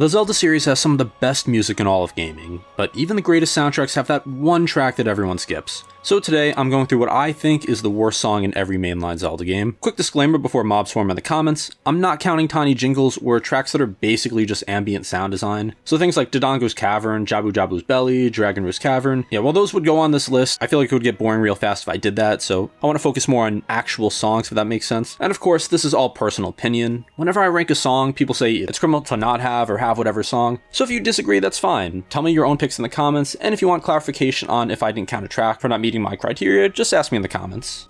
The Zelda series has some of the best music in all of gaming, but even the greatest soundtracks have that one track that everyone skips. So today, I'm going through what I think is the worst song in every mainline Zelda game. Quick disclaimer before mobs form in the comments, I'm not counting tiny jingles or tracks that are basically just ambient sound design. So things like Dodongo's Cavern, Jabu Jabu's Belly, Dragon Roost Cavern, yeah, while those would go on this list, I feel like it would get boring real fast if I did that, so I want to focus more on actual songs if that makes sense. And of course, this is all personal opinion. Whenever I rank a song, people say it's criminal to not have or have whatever song. So if you disagree, that's fine. Tell me your own picks in the comments, and if you want clarification on if I didn't count a track for not meeting my criteria, just ask me in the comments.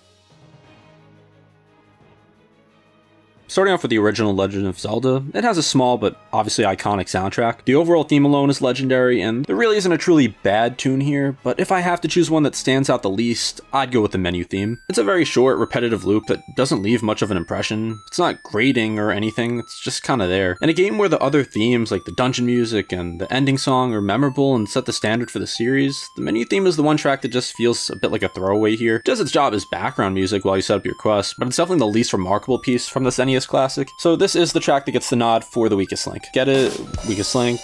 Starting off with the original Legend of Zelda, it has a small but obviously iconic soundtrack. The overall theme alone is legendary, and there really isn't a truly bad tune here, but if I have to choose one that stands out the least, I'd go with the menu theme. It's a very short, repetitive loop that doesn't leave much of an impression. It's not grating or anything, it's just kinda there. In a game where the other themes, like the dungeon music and the ending song, are memorable and set the standard for the series, the menu theme is the one track that just feels a bit like a throwaway here. It does its job as background music while you set up your quest, but it's definitely the least remarkable piece from this NES classic. So this is the track that gets the nod for the weakest link. Get it? Weakest link.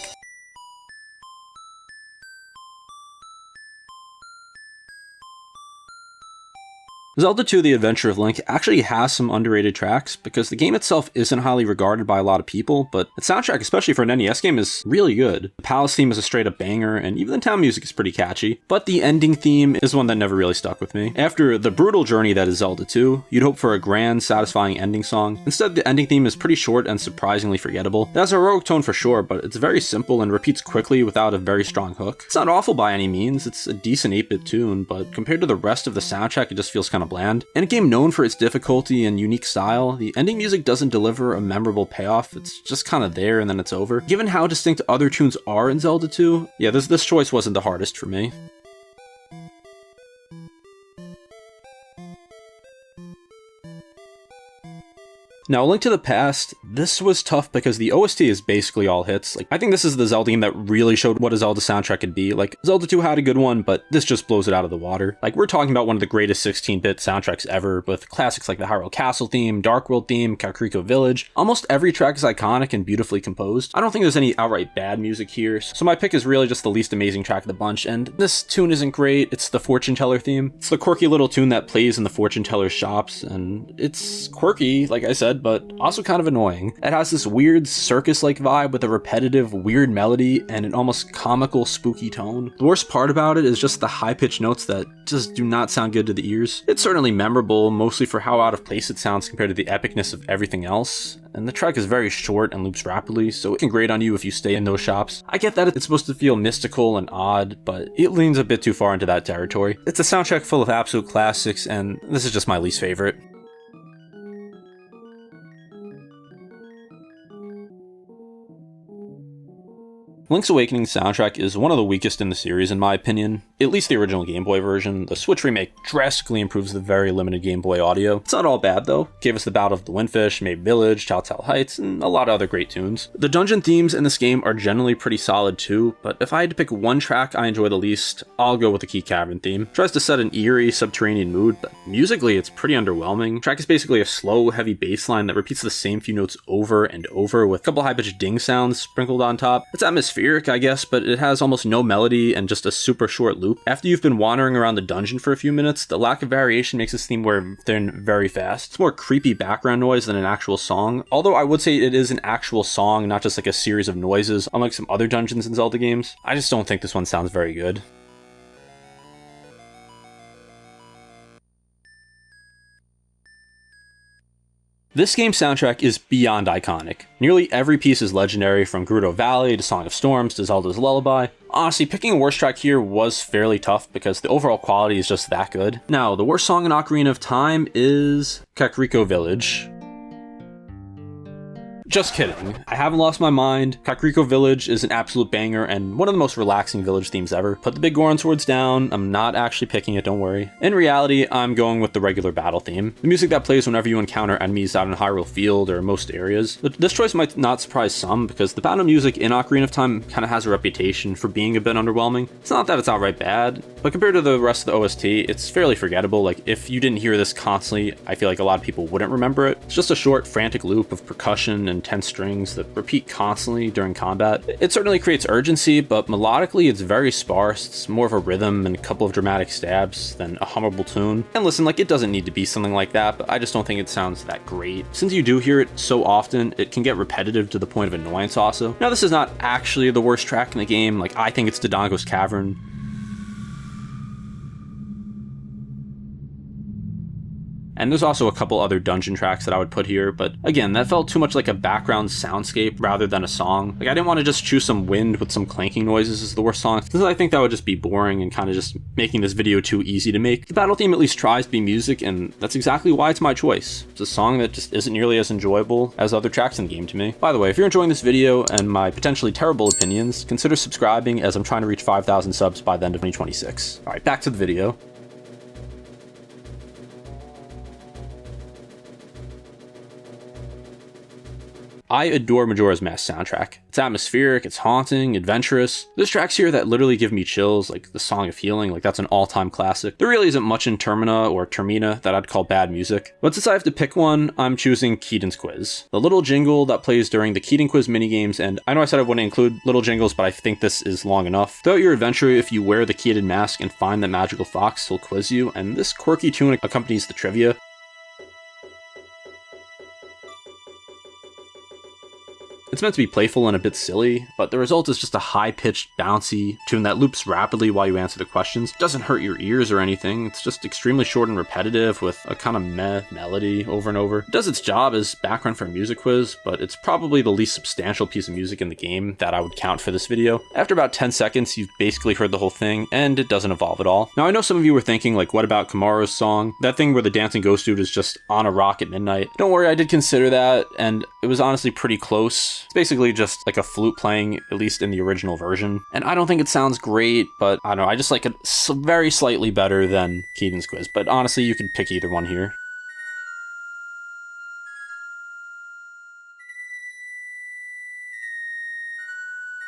Zelda 2: The Adventure of Link actually has some underrated tracks, because the game itself isn't highly regarded by a lot of people, but the soundtrack, especially for an NES game, is really good. The palace theme is a straight up banger, and even the town music is pretty catchy, but the ending theme is one that never really stuck with me. After the brutal journey that is Zelda 2, you'd hope for a grand, satisfying ending song. Instead, the ending theme is pretty short and surprisingly forgettable. It has a heroic tone for sure, but it's very simple and repeats quickly without a very strong hook. It's not awful by any means, it's a decent 8-bit tune, but compared to the rest of the soundtrack, it just feels kind of bland. In a game known for its difficulty and unique style, the ending music doesn't deliver a memorable payoff. It's just kind of there and then it's over. Given how distinct other tunes are in Zelda 2, yeah, this choice wasn't the hardest for me. Now, A Link to the Past, this was tough because the OST is basically all hits. Like, I think this is the Zelda game that really showed what a Zelda soundtrack could be. Like, Zelda 2 had a good one, but this just blows it out of the water. Like, we're talking about one of the greatest 16-bit soundtracks ever, with classics like the Hyrule Castle theme, Dark World theme, Kakariko Village. Almost every track is iconic and beautifully composed. I don't think there's any outright bad music here, so my pick is really just the least amazing track of the bunch, and this tune isn't great. It's the Fortune Teller theme. It's the quirky little tune that plays in the fortune teller's shops, and it's quirky, like I said, but also kind of annoying. It has this weird circus-like vibe with a repetitive, weird melody and an almost comical, spooky tone. The worst part about it is just the high-pitched notes that just do not sound good to the ears. It's certainly memorable, mostly for how out of place it sounds compared to the epicness of everything else, and the track is very short and loops rapidly, so it can grate on you if you stay in those shops. I get that it's supposed to feel mystical and odd, but it leans a bit too far into that territory. It's a soundtrack full of absolute classics, and this is just my least favorite. Link's Awakening soundtrack is one of the weakest in the series in my opinion, at least the original Game Boy version. The Switch remake drastically improves the very limited Game Boy audio. It's not all bad though, gave us the Battle of the Windfish, Mabe Village, Telltale Heights, and a lot of other great tunes. The dungeon themes in this game are generally pretty solid too, but if I had to pick one track I enjoy the least, I'll go with the Key Cavern theme. It tries to set an eerie, subterranean mood, but musically it's pretty underwhelming. The track is basically a slow, heavy bass line that repeats the same few notes over and over with a couple high-pitched ding sounds sprinkled on top. It's atmospheric, I guess, but it has almost no melody and just a super short loop. After you've been wandering around the dungeon for a few minutes, the lack of variation makes this theme wear thin very fast. It's more creepy background noise than an actual song, although I would say it is an actual song, not just like a series of noises, unlike some other dungeons in Zelda games. I just don't think this one sounds very good. This game's soundtrack is beyond iconic. Nearly every piece is legendary, from Gerudo Valley to Song of Storms to Zelda's Lullaby. Honestly, picking a worst track here was fairly tough because the overall quality is just that good. Now, the worst song in Ocarina of Time is Kakariko Village. Just kidding. I haven't lost my mind. Kakariko Village is an absolute banger and one of the most relaxing village themes ever. Put the big Goron swords down. I'm not actually picking it, don't worry. In reality, I'm going with the regular battle theme. The music that plays whenever you encounter enemies out in Hyrule Field or most areas. But this choice might not surprise some because the battle music in Ocarina of Time kind of has a reputation for being a bit underwhelming. It's not that it's outright bad, but compared to the rest of the OST, it's fairly forgettable. Like, if you didn't hear this constantly, I feel like a lot of people wouldn't remember it. It's just a short, frantic loop of percussion and intense strings that repeat constantly during combat. It certainly creates urgency, but melodically it's very sparse. It's more of a rhythm and a couple of dramatic stabs than a hummable tune. And listen, like, it doesn't need to be something like that, but I just don't think it sounds that great. Since you do hear it so often, it can get repetitive to the point of annoyance also. Now, this is not actually the worst track in the game. Like, I think it's Dodongo's Cavern. And there's also a couple other dungeon tracks that I would put here, but again, that felt too much like a background soundscape rather than a song. Like, I didn't want to just choose some wind with some clanking noises as the worst song, since I think that would just be boring and kind of just making this video too easy to make. The battle theme at least tries to be music, and that's exactly why it's my choice. It's a song that just isn't nearly as enjoyable as other tracks in the game to me. By the way, if you're enjoying this video and my potentially terrible opinions, consider subscribing, as I'm trying to reach 5,000 subs by the end of 2026. Alright, back to the video. I adore Majora's Mask soundtrack. It's atmospheric, it's haunting, adventurous. There's tracks here that literally give me chills, like the Song of Healing, like that's an all-time classic. There really isn't much in Termina or Termina that I'd call bad music. But since I have to pick one, I'm choosing Keaton's Quiz. The little jingle that plays during the Keaton Quiz minigames, and I know I said I wouldn't include little jingles, but I think this is long enough. Throughout your adventure, if you wear the Keaton mask and find that magical fox, he'll quiz you, and this quirky tune accompanies the trivia. It's meant to be playful and a bit silly, but the result is just a high-pitched, bouncy tune that loops rapidly while you answer the questions. It doesn't hurt your ears or anything, it's just extremely short and repetitive with a kind of meh melody over and over. It does its job as background for a music quiz, but it's probably the least substantial piece of music in the game that I would count for this video. After about 10 seconds, you've basically heard the whole thing, and it doesn't evolve at all. Now, I know some of you were thinking, like, what about Kamaro's song? That thing where the dancing ghost dude is just on a rock at midnight. Don't worry, I did consider that, and it was honestly pretty close. It's basically just like a flute playing, at least in the original version. And I don't think it sounds great, but I don't know, I just like it very slightly better than Keaton's Quiz. But honestly, you could pick either one here.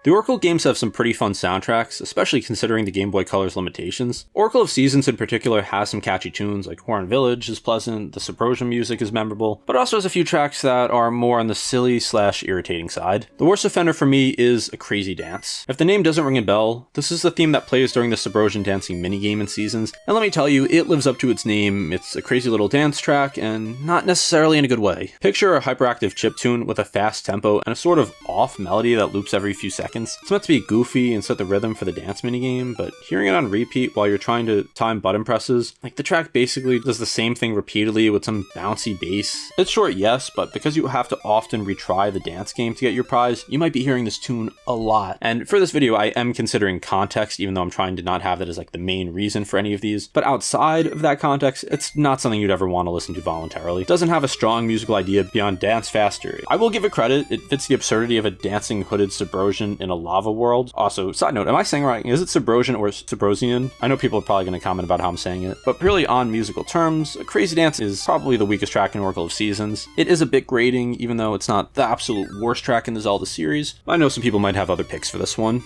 The Oracle games have some pretty fun soundtracks, especially considering the Game Boy Color's limitations. Oracle of Seasons in particular has some catchy tunes, like Horn Village is pleasant, the Subrosion music is memorable, but also has a few tracks that are more on the silly/irritating side. The worst offender for me is A Crazy Dance. If the name doesn't ring a bell, this is the theme that plays during the Subrosion dancing minigame in Seasons, and let me tell you, it lives up to its name. It's a crazy little dance track, and not necessarily in a good way. Picture a hyperactive chiptune with a fast tempo and a sort of off melody that loops every few seconds. It's meant to be goofy and set the rhythm for the dance minigame, but hearing it on repeat while you're trying to time button presses, like the track basically does the same thing repeatedly with some bouncy bass. It's short, yes, but because you have to often retry the dance game to get your prize, you might be hearing this tune a lot. And for this video, I am considering context, even though I'm trying to not have that as like the main reason for any of these. But outside of that context, it's not something you'd ever want to listen to voluntarily. It doesn't have a strong musical idea beyond dance faster. I will give it credit, it fits the absurdity of a dancing hooded Subrosion in a lava world. Also, side note, am I saying right? Is it Subrosion or Subrosian? I know people are probably going to comment about how I'm saying it, but purely on musical terms, Crazy Dance is probably the weakest track in Oracle of Seasons. It is a bit grating, even though it's not the absolute worst track in the Zelda series. I know some people might have other picks for this one.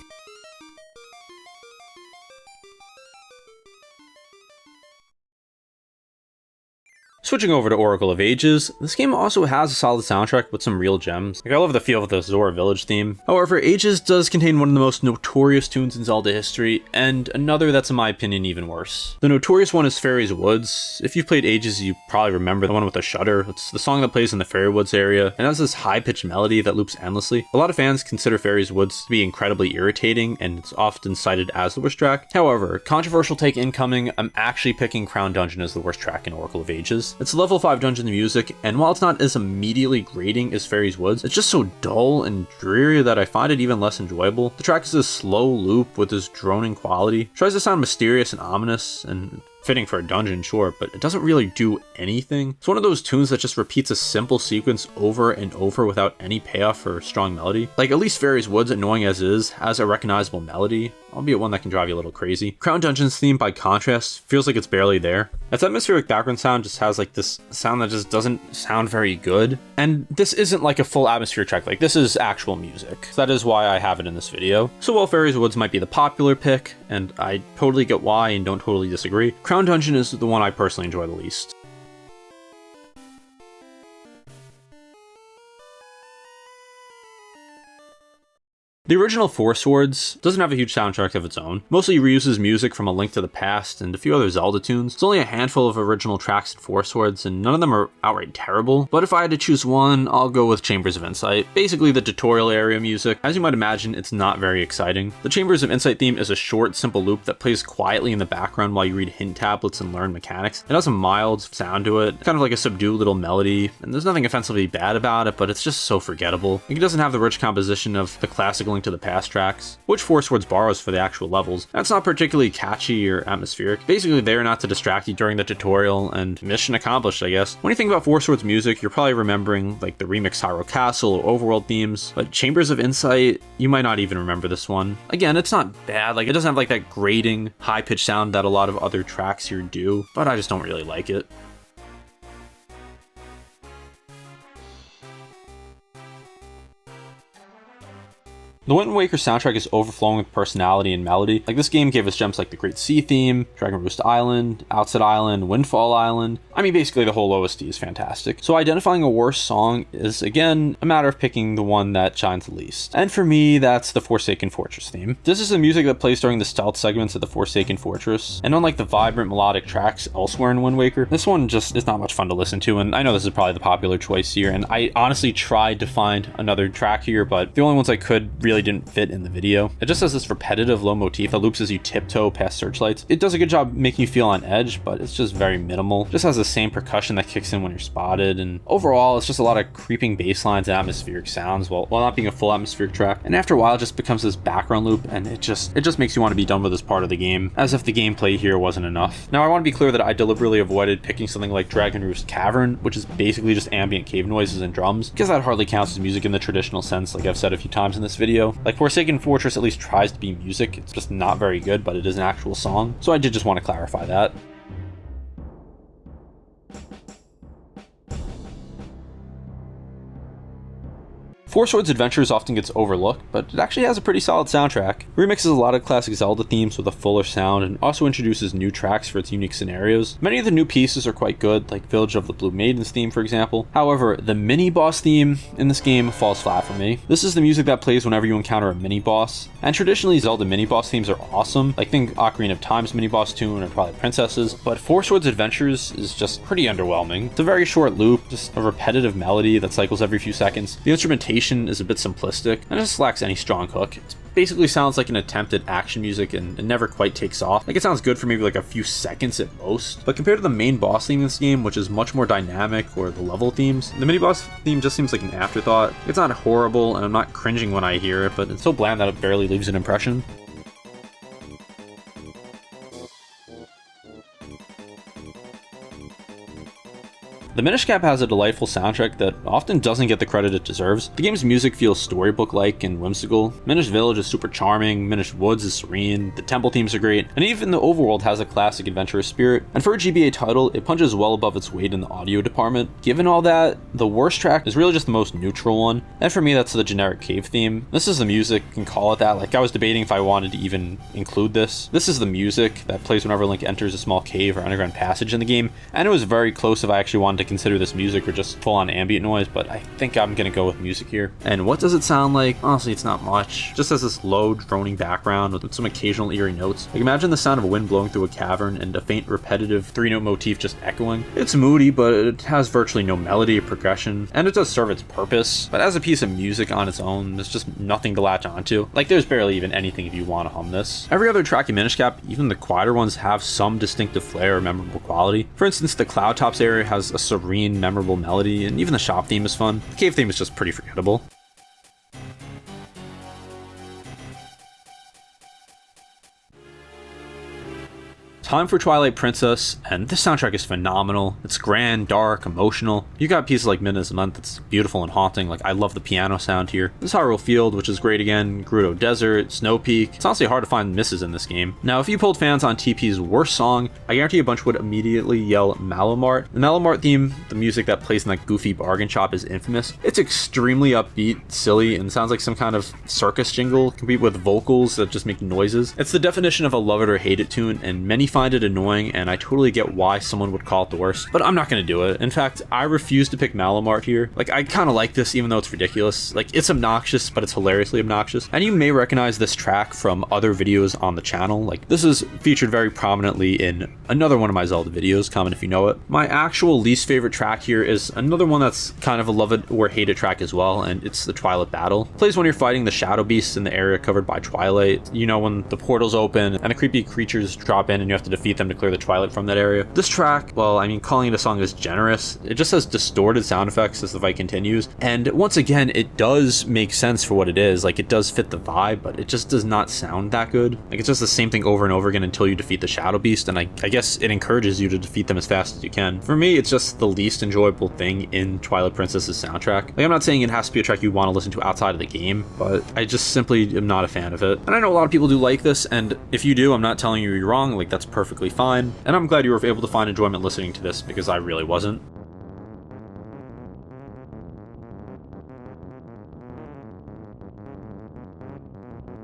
Switching over to Oracle of Ages, this game also has a solid soundtrack with some real gems. Like, I love the feel of the Zora Village theme. However, Ages does contain one of the most notorious tunes in Zelda history, and another that's in my opinion even worse. The notorious one is Fairy's Woods. If you've played Ages, you probably remember the one with the shutter. It's the song that plays in the Fairy Woods area, and has this high-pitched melody that loops endlessly. A lot of fans consider Fairy's Woods to be incredibly irritating, and it's often cited as the worst track. However, controversial take incoming, I'm actually picking Crown Dungeon as the worst track in Oracle of Ages. It's a level 5 dungeon music, and while it's not as immediately grating as Fairy's Woods, it's just so dull and dreary that I find it even less enjoyable. The track is a slow loop with this droning quality. It tries to sound mysterious and ominous, and fitting for a dungeon, sure, but it doesn't really do anything. It's one of those tunes that just repeats a simple sequence over and over without any payoff or strong melody. Like, at least Fairy's Woods, annoying as it is, has a recognizable melody, albeit one that can drive you a little crazy. Crown Dungeon's theme, by contrast, feels like it's barely there. Its atmospheric background sound just has like this sound that just doesn't sound very good. And this isn't like a full atmosphere track, like this is actual music. That is why I have it in this video. So while Fairy's Woods might be the popular pick, and I totally get why and don't totally disagree, Crown Dungeon is the one I personally enjoy the least. The original Four Swords doesn't have a huge soundtrack of its own, mostly reuses music from A Link to the Past and a few other Zelda tunes. There's only a handful of original tracks in Four Swords, and none of them are outright terrible, but if I had to choose one, I'll go with Chambers of Insight. Basically the tutorial area music. As you might imagine, it's not very exciting. The Chambers of Insight theme is a short, simple loop that plays quietly in the background while you read hint tablets and learn mechanics. It has a mild sound to it, kind of like a subdued little melody, and there's nothing offensively bad about it, but it's just so forgettable. It doesn't have the rich composition of the classic Link to the Past tracks, which Four Swords borrows for the actual levels. That's not particularly catchy or atmospheric. Basically, they're not to distract you during the tutorial, and mission accomplished, I guess. When you think about Four Swords music, you're probably remembering like the remix Hyrule Castle or Overworld themes, but Chambers of Insight, you might not even remember this one. Again, it's not bad, like it doesn't have like that grating, high-pitched sound that a lot of other tracks here do, but I just don't really like it. The Wind Waker soundtrack is overflowing with personality and melody. Like, this game gave us gems like the Great Sea theme, Dragon Roost Island, Outset Island, Windfall Island. I mean, basically the whole OST is fantastic. So identifying a worst song is, again, a matter of picking the one that shines the least. And for me, that's the Forsaken Fortress theme. This is the music that plays during the stealth segments of the Forsaken Fortress. And unlike the vibrant melodic tracks elsewhere in Wind Waker, this one just is not much fun to listen to. And I know this is probably the popular choice here, and I honestly tried to find another track here, but the only ones I could really didn't fit in the video. It just has this repetitive low motif that loops as you tiptoe past searchlights. It does a good job making you feel on edge, but it's just very minimal. It just has the same percussion that kicks in when you're spotted, and overall it's just a lot of creeping bass lines and atmospheric sounds while not being a full atmospheric track. And after a while it just becomes this background loop, and it just makes you want to be done with this part of the game, as if the gameplay here wasn't enough. Now I want to be clear that I deliberately avoided picking something like Dragon Roost Cavern, which is basically just ambient cave noises and drums, because that hardly counts as music in the traditional sense, like I've said a few times in this video. Like, Forsaken Fortress at least tries to be music. It's just not very good, but it is an actual song. So I did just want to clarify that. Four Swords Adventures often gets overlooked, but it actually has a pretty solid soundtrack. It remixes a lot of classic Zelda themes with a fuller sound and also introduces new tracks for its unique scenarios. Many of the new pieces are quite good, like Village of the Blue Maidens theme for example. However, the mini-boss theme in this game falls flat for me. This is the music that plays whenever you encounter a mini-boss, and traditionally Zelda mini-boss themes are awesome. Like, think Ocarina of Time's mini-boss tune or Twilight Princess's, but Four Swords Adventures is just pretty underwhelming. It's a very short loop, just a repetitive melody that cycles every few seconds. The instrumentation is a bit simplistic and it just lacks any strong hook. It basically sounds like an attempt at action music and it never quite takes off. Like, it sounds good for maybe like a few seconds at most, but compared to the main boss theme in this game, which is much more dynamic, or the level themes, the mini boss theme just seems like an afterthought. It's not horrible and I'm not cringing when I hear it, but it's so bland that it barely leaves an impression. The Minish Cap has a delightful soundtrack that often doesn't get the credit it deserves. The game's music feels storybook-like and whimsical. Minish Village is super charming, Minish Woods is serene, the temple themes are great, and even the overworld has a classic adventurous spirit. And for a GBA title, it punches well above its weight in the audio department. Given all that, the worst track is really just the most neutral one, and for me that's the generic cave theme. This is the music, you can call it that. Like, I was debating if I wanted to even include this. This is the music that plays whenever Link enters a small cave or underground passage in the game, and it was very close if I actually wanted to consider this music or just full-on ambient noise, but I think I'm gonna go with music here. And what does it sound like? Honestly, it's not much. Just has this low, droning background with some occasional eerie notes. Like, imagine the sound of wind blowing through a cavern and a faint, repetitive three-note motif just echoing. It's moody, but it has virtually no melody or progression, and it does serve its purpose, but as a piece of music on its own, there's just nothing to latch onto. Like, there's barely even anything if you want to hum this. Every other track in Minish Cap, even the quieter ones, have some distinctive flair or memorable quality. For instance, the Cloud Tops area has a serene, memorable melody, and even the shop theme is fun. The cave theme is just pretty forgettable. Time for Twilight Princess, and this soundtrack is phenomenal. It's grand, dark, emotional. You got pieces like Midnight's Month that's beautiful and haunting. Like, I love the piano sound here. This Hyrule Field, which is great again, Gerudo Desert, Snow Peak. It's honestly hard to find misses in this game. Now, if you pulled fans on TP's worst song, I guarantee a bunch would immediately yell Malomart. The Malomart theme, the music that plays in that goofy bargain shop, is infamous. It's extremely upbeat, silly, and sounds like some kind of circus jingle, complete with vocals that just make noises. It's the definition of a love it or hate it tune, and many find it annoying, and I totally get why someone would call it the worst, but I'm not gonna do it. In fact, I refuse to pick Malamart here. Like, I kind of like this even though it's ridiculous. Like, it's obnoxious, but it's hilariously obnoxious. And you may recognize this track from other videos on the channel. Like, this is featured very prominently in another one of my Zelda videos, comment if you know it. My actual least favorite track here is another one that's kind of a love it or hate it track as well, and it's the Twilight battle. It plays when you're fighting the shadow beasts in the area covered by Twilight. You know, when the portals open and the creepy creatures drop in and you have to defeat them to clear the Twilight from that area. This track, well, I mean, calling it a song is generous. It just has distorted sound effects as the fight continues, and once again, it does make sense for what it is. Like, it does fit the vibe, but it just does not sound that good. Like, it's just the same thing over and over again until you defeat the shadow beast, and I guess it encourages you to defeat them as fast as you can. For me, it's just the least enjoyable thing in Twilight Princess's soundtrack. Like, I'm not saying it has to be a track you want to listen to outside of the game, but I just simply am not a fan of it. And I know a lot of people do like this, and if you do, I'm not telling you you're wrong. Like, that's perfectly fine, and I'm glad you were able to find enjoyment listening to this, because I really wasn't.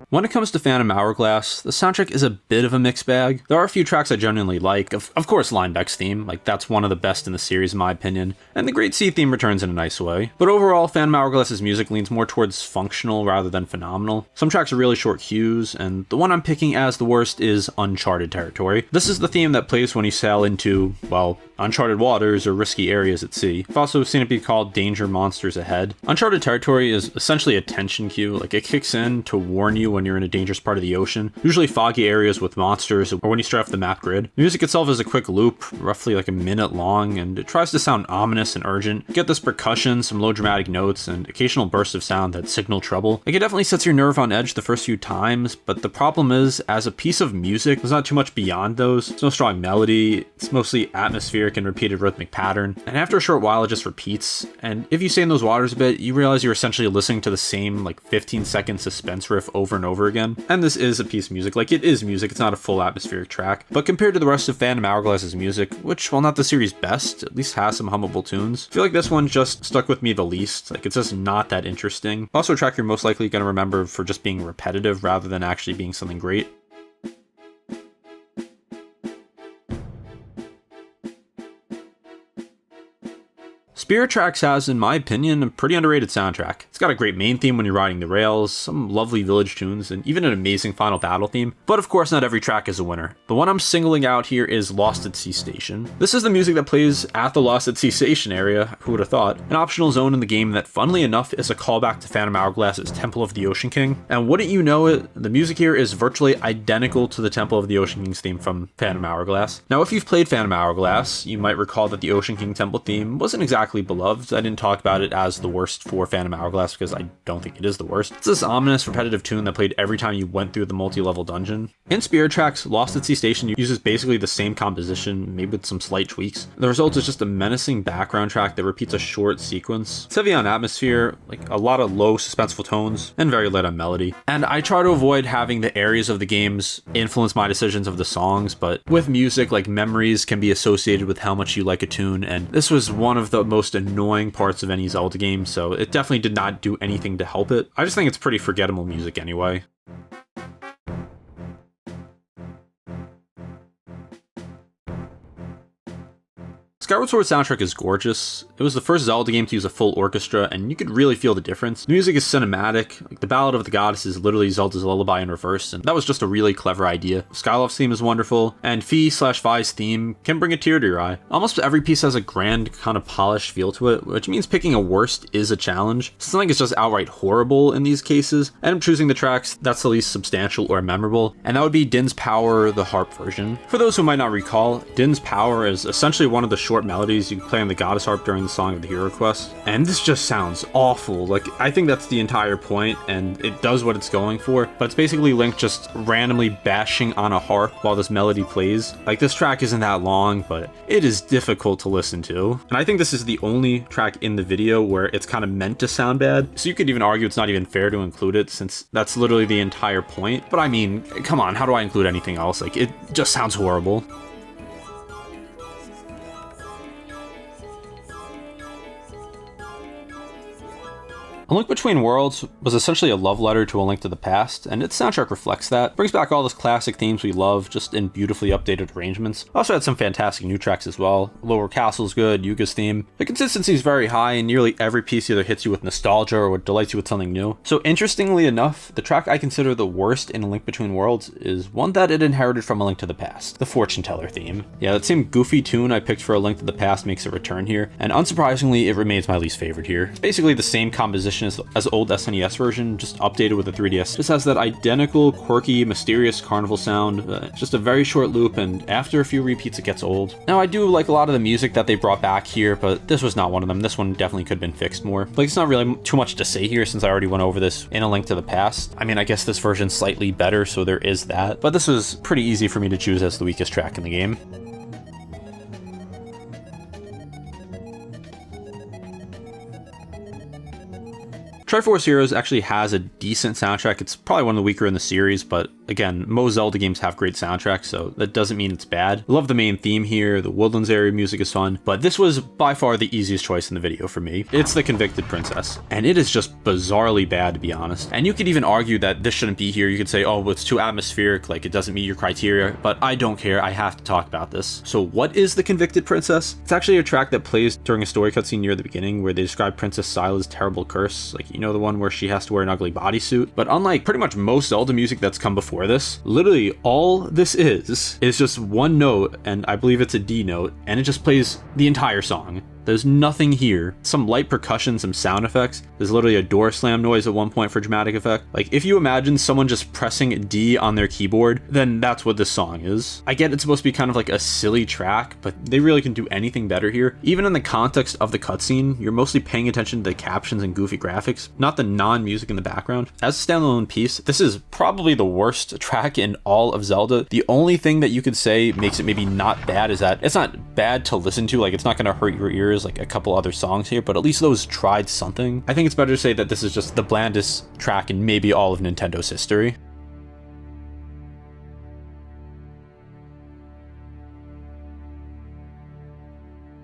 When it comes to Phantom Hourglass, the soundtrack is a bit of a mixed bag. There are a few tracks I genuinely like. Of course, Linebeck's theme, like, that's one of the best in the series in my opinion, and the Great Sea theme returns in a nice way. But overall, Phantom Hourglass's music leans more towards functional rather than phenomenal. Some tracks are really short cues, and the one I'm picking as the worst is Uncharted Territory. This is the theme that plays when you sail into, well, uncharted waters or risky areas at sea. I've also seen it be called Danger Monsters Ahead. Uncharted Territory is essentially a tension cue. Like, it kicks in to warn you when you're in a dangerous part of the ocean, usually foggy areas with monsters, or when you stray off the map grid. The music itself is a quick loop, roughly like a minute long, and it tries to sound ominous and urgent. You get this percussion, some low dramatic notes, and occasional bursts of sound that signal trouble. Like, it definitely sets your nerve on edge the first few times, but the problem is, as a piece of music, there's not too much beyond those. There's no strong melody, it's mostly atmospheric and repeated rhythmic pattern, and after a short while it just repeats, and if you stay in those waters a bit, you realize you're essentially listening to the same, like, 15-second suspense riff over and over again. And this is a piece of music. Like, it is music, it's not a full atmospheric track, but compared to the rest of Phantom Hourglass's music, which, while not the series' best, at least has some hummable tunes, I feel like this one just stuck with me the least. Like, it's just not that interesting. Also a track you're most likely going to remember for just being repetitive rather than actually being something great. Spirit Tracks has, in my opinion, a pretty underrated soundtrack. It's got a great main theme when you're riding the rails, some lovely village tunes, and even an amazing final battle theme. But of course, not every track is a winner. The one I'm singling out here is Lost at Sea Station. This is the music that plays at the Lost at Sea Station area, who would have thought? An optional zone in the game that, funnily enough, is a callback to Phantom Hourglass's Temple of the Ocean King. And wouldn't you know it, the music here is virtually identical to the Temple of the Ocean King's theme from Phantom Hourglass. Now, if you've played Phantom Hourglass, you might recall that the Ocean King Temple theme wasn't exactly beloved. I didn't talk about it as the worst for Phantom Hourglass because I don't think it is the worst. It's this ominous, repetitive tune that played every time you went through the multi-level dungeon. In Spirit Tracks, Lost at Sea Station uses basically the same composition, maybe with some slight tweaks. The result is just a menacing background track that repeats a short sequence. It's heavy on atmosphere, like a lot of low, suspenseful tones, and very light on melody. And I try to avoid having the areas of the games influence my decisions of the songs, but with music, like, memories can be associated with how much you like a tune, and this was one of the most annoying parts of any Zelda game, so it definitely did not do anything to help it. I just think it's pretty forgettable music anyway. Skyward Sword soundtrack is gorgeous. It was the first Zelda game to use a full orchestra, and you could really feel the difference. The music is cinematic. Like, the Ballad of the Goddess is literally Zelda's lullaby in reverse, and that was just a really clever idea. Skyloft's theme is wonderful, and Fi/Fi's theme can bring a tear to your eye. Almost every piece has a grand, kind of polished feel to it, which means picking a worst is a challenge. Something is just outright horrible in these cases, and I'm choosing the tracks that's the least substantial or memorable, and that would be Din's Power, the harp version. For those who might not recall, Din's Power is essentially one of the short melodies you can play on the goddess harp during the Song of the Hero Quest, and this just sounds awful. Like, I think that's the entire point, and it does what it's going for, but it's basically Link just randomly bashing on a harp while this melody plays. Like, this track isn't that long, but it is difficult to listen to, and I think this is the only track in the video where it's kind of meant to sound bad, so you could even argue it's not even fair to include it, since that's literally the entire point. But I mean, come on, how do I include anything else? Like, it just sounds horrible. A Link Between Worlds was essentially a love letter to A Link to the Past, and its soundtrack reflects that. It brings back all those classic themes we love, just in beautifully updated arrangements. Also had some fantastic new tracks as well. Lower Castle's good, Yuga's theme. The consistency is very high, and nearly every piece either hits you with nostalgia or delights you with something new. So interestingly enough, the track I consider the worst in A Link Between Worlds is one that it inherited from A Link to the Past, the Fortune Teller theme. Yeah, that same goofy tune I picked for A Link to the Past makes a return here, and unsurprisingly, it remains my least favorite here. It's basically the same composition as the old SNES version, just updated with a 3DS. Just has that identical, quirky, mysterious carnival sound. Just a very short loop, and after a few repeats it gets old. Now I do like a lot of the music that they brought back here, but this was not one of them. This one definitely could have been fixed more. Like, it's not really too much to say here since I already went over this in A Link to the Past. I mean, I guess this version's slightly better, so there is that, but this was pretty easy for me to choose as the weakest track in the game. Triforce Heroes actually has a decent soundtrack. It's probably one of the weaker in the series, but again, most Zelda games have great soundtracks, so that doesn't mean it's bad. I love the main theme here, the Woodlands area music is fun, but this was by far the easiest choice in the video for me. It's the Convicted Princess, and it is just bizarrely bad, to be honest. And you could even argue that this shouldn't be here. You could say, oh, well, it's too atmospheric, like it doesn't meet your criteria, but I don't care, I have to talk about this. So what is the Convicted Princess? It's actually a track that plays during a story cutscene near the beginning where they describe Princess Sila's terrible curse, like, you know, the one where she has to wear an ugly bodysuit. But unlike pretty much most Zelda music that's come before this, literally all this is just one note, and I believe it's a D note, and it just plays the entire song. There's nothing here. Some light percussion, some sound effects. There's literally a door slam noise at one point for dramatic effect. Like, if you imagine someone just pressing D on their keyboard, then that's what this song is. I get it's supposed to be kind of like a silly track, but they really can do anything better here. Even in the context of the cutscene, you're mostly paying attention to the captions and goofy graphics, not the non-music in the background. As a standalone piece, this is probably the worst track in all of Zelda. The only thing that you could say makes it maybe not bad is that it's not bad to listen to, like it's not gonna hurt your ears like a couple other songs here, but at least those tried something. I think it's better to say that this is just the blandest track in maybe all of Nintendo's history.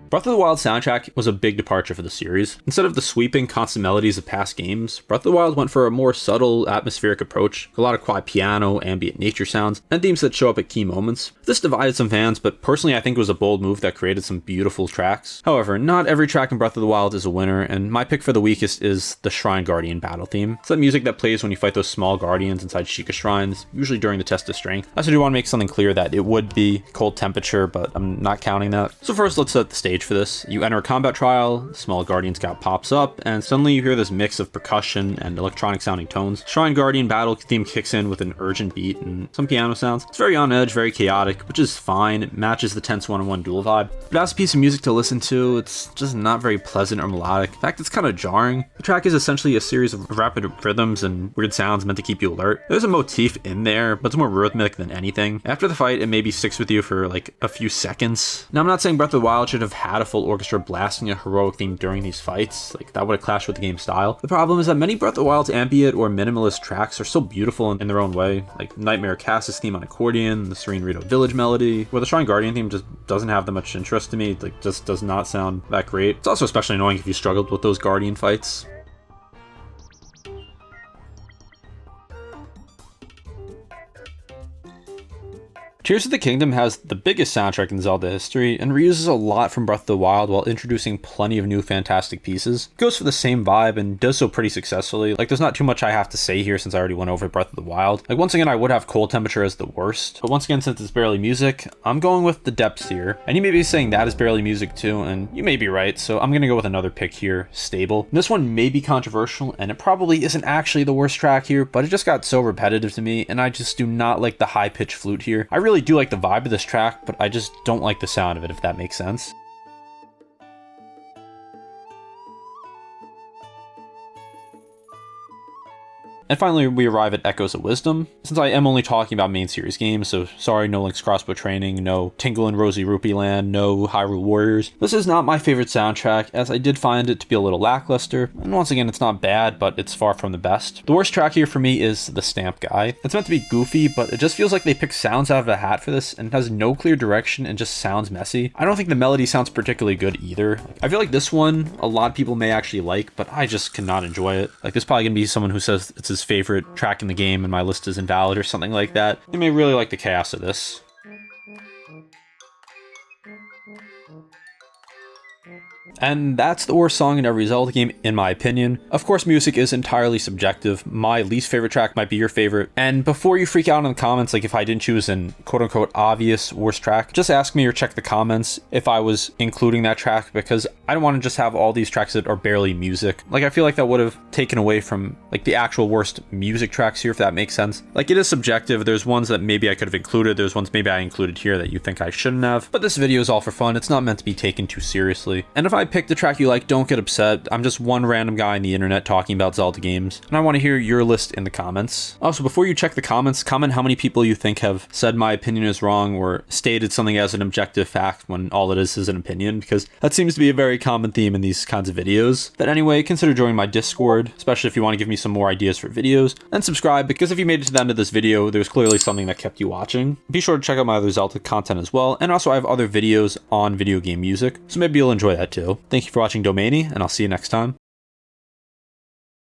Breath of the Wild soundtrack was a big departure for the series. Instead of the sweeping constant melodies of past games, Breath of the Wild went for a more subtle, atmospheric approach, a lot of quiet piano, ambient nature sounds, and themes that show up at key moments. This divided some fans, but personally I think it was a bold move that created some beautiful tracks. However, not every track in Breath of the Wild is a winner, and my pick for the weakest is the Shrine Guardian battle theme. It's that music that plays when you fight those small guardians inside Sheikah shrines, usually during the test of strength. I also do want to make something clear that it would be cold temperature, but I'm not counting that. So first, let's set the stage for this. You enter a combat trial, small guardian scout pops up, and suddenly you hear this mix of percussion and electronic sounding tones. Shrine Guardian battle theme kicks in with an urgent beat and some piano sounds. It's very on edge, very chaotic, which is fine. It matches the tense one-on-one duel vibe. But as a piece of music to listen to, it's just not very pleasant or melodic. In fact, it's kind of jarring. The track is essentially a series of rapid rhythms and weird sounds meant to keep you alert. There's a motif in there, but it's more rhythmic than anything. After the fight, it maybe sticks with you for like a few seconds. Now, I'm not saying Breath of the Wild should have had a full orchestra blasting a heroic theme during these fights, like that would have clashed with the game's style. The problem is that many Breath of the Wild's ambient or minimalist tracks are so beautiful in their own way, like Nightmare Cass's theme on accordion, the Serene Rito Village melody, where the Shrine Guardian theme just doesn't have that much interest to me, like just does not sound that great. It's also especially annoying if you struggled with those Guardian fights. Tears of the Kingdom has the biggest soundtrack in Zelda history and reuses a lot from Breath of the Wild while introducing plenty of new fantastic pieces. It goes for the same vibe and does so pretty successfully. Like, there's not too much I have to say here since I already went over Breath of the Wild. Like, once again, I would have cold temperature as the worst, but once again, since it's barely music, I'm going with the depths here. And you may be saying that is barely music too, and you may be right, so I'm gonna go with another pick here, Stable. And this one may be controversial, and it probably isn't actually the worst track here, but it just got so repetitive to me, and I just do not like the high-pitched flute here. I really do like the vibe of this track, but I just don't like the sound of it, if that makes sense. And finally, we arrive at Echoes of Wisdom. Since I am only talking about main series games, so sorry, no Link's Crossbow Training, no Tingle and Rosy Rupee Land, no Hyrule Warriors. This is not my favorite soundtrack, as I did find it to be a little lackluster, and once again, it's not bad, but it's far from the best. The worst track here for me is The Stamp Guy. It's meant to be goofy, but it just feels like they picked sounds out of a hat for this, and it has no clear direction and just sounds messy. I don't think the melody sounds particularly good either. I feel like this one, a lot of people may actually like, but I just cannot enjoy it. Like, there's probably gonna be someone who says it's his favorite track in the game and my list is invalid or something like that. They may really like the chaos of this. And that's the worst song in every Zelda game, in my opinion. Of course, music is entirely subjective. My least favorite track might be your favorite. And before you freak out in the comments, like if I didn't choose an quote-unquote obvious worst track, just ask me or check the comments if I was including that track, because I don't want to just have all these tracks that are barely music. Like, I feel like that would have taken away from like the actual worst music tracks here, if that makes sense. Like, it is subjective. There's ones that maybe I could have included. There's ones maybe I included here that you think I shouldn't have. But this video is all for fun. It's not meant to be taken too seriously. And if I pick the track you like, don't get upset. I'm just one random guy on the internet talking about Zelda games, and I want to hear your list in the comments. Also, before you check the comments, comment how many people you think have said my opinion is wrong or stated something as an objective fact when all it is an opinion, because that seems to be a very common theme in these kinds of videos. But anyway, consider joining my Discord, especially if you want to give me some more ideas for videos, and subscribe, because if you made it to the end of this video, there's clearly something that kept you watching. Be sure to check out my other Zelda content as well, and also I have other videos on video game music, so maybe you'll enjoy that too. Thank you for watching Domainy, and I'll see you next time.